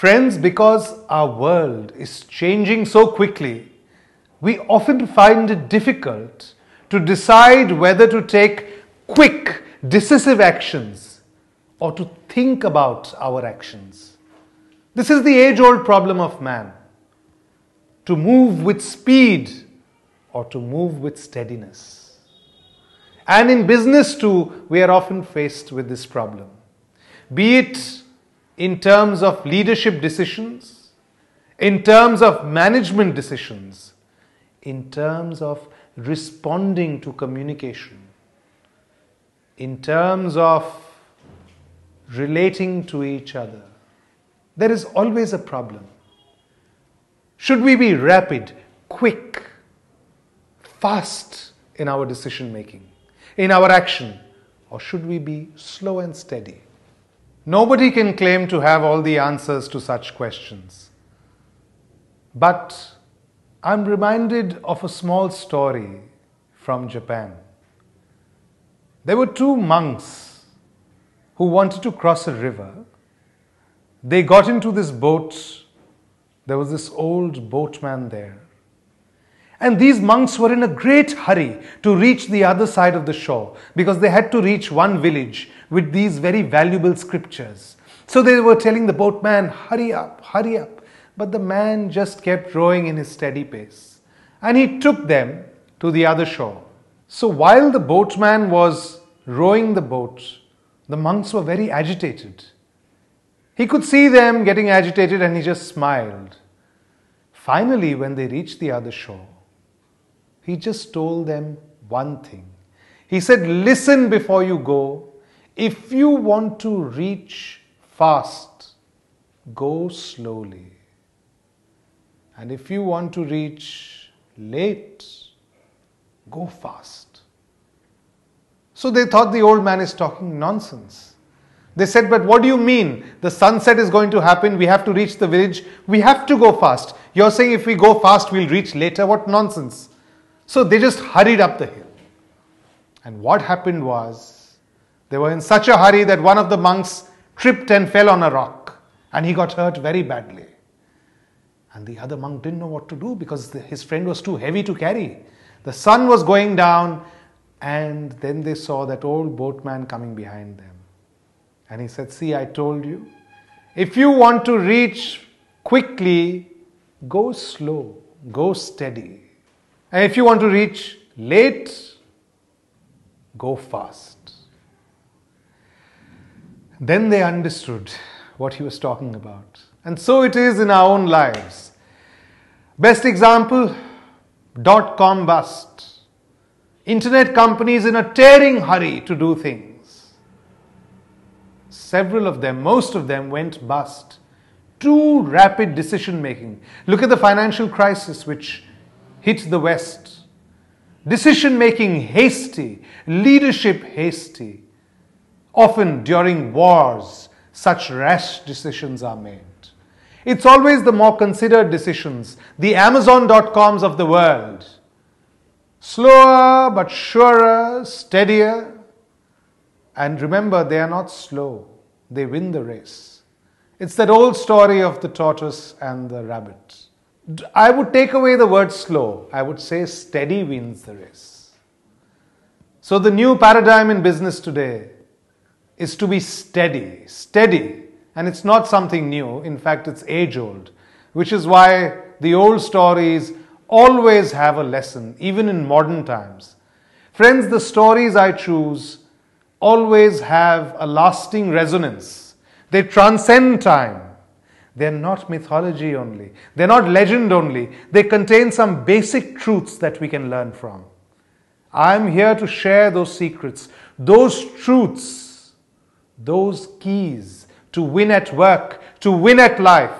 Friends, because our world is changing so quickly, we often find it difficult to decide whether to take quick, decisive actions or to think about our actions. This is the age-old problem of man: to move with speed or to move with steadiness. And in business too, we are often faced with this problem. Be it in terms of leadership decisions, in terms of management decisions, in terms of responding to communication, in terms of relating to each other, there is always a problem. Should we be rapid, quick, fast in our decision making, in our action, or should we be slow and steady? Nobody can claim to have all the answers to such questions. But I'm reminded of a small story from Japan. There were two monks who wanted to cross a river. They got into this boat. There was this old boatman there. And these monks were in a great hurry to reach the other side of the shore because they had to reach one village with these very valuable scriptures. So they were telling the boatman, hurry up, hurry up. But the man just kept rowing in his steady pace. And he took them to the other shore. So while the boatman was rowing the boat, the monks were very agitated. He could see them getting agitated and he just smiled. Finally, when they reached the other shore, he just told them one thing. He said, listen before you go. If you want to reach fast, go slowly. And if you want to reach late, go fast. So they thought the old man is talking nonsense. They said, but what do you mean? The sunset is going to happen. We have to reach the village. We have to go fast. You're saying if we go fast, we'll reach later. What nonsense. So they just hurried up the hill. And what happened was, they were in such a hurry that one of the monks tripped and fell on a rock. And he got hurt very badly. And the other monk didn't know what to do because his friend was too heavy to carry. The sun was going down, and then they saw that old boatman coming behind them. And he said, see, I told you, if you want to reach quickly, go slow, go steady. And if you want to reach late, go fast. Then they understood what he was talking about. And so it is in our own lives. Best example, .com bust. Internet companies in a tearing hurry to do things. Several of them, most of them went bust. Too rapid decision making. Look at the financial crisis which hit the West. Decision making hasty, leadership hasty. Often during wars, such rash decisions are made. It's always the more considered decisions, the Amazon.coms of the world. Slower but surer, steadier. And remember, they are not slow. They win the race. It's that old story of the tortoise and the rabbit. I would take away the word slow. I would say steady wins the race. So the new paradigm in business today is to be steady. Steady. And it's not something new. In fact, it's age-old. Which is why the old stories always have a lesson, even in modern times. Friends, the stories I choose always have a lasting resonance. They transcend time. They're not mythology only. They're not legend only. They contain some basic truths that we can learn from. I'm here to share those secrets, those truths, those keys to win at work, to win at life.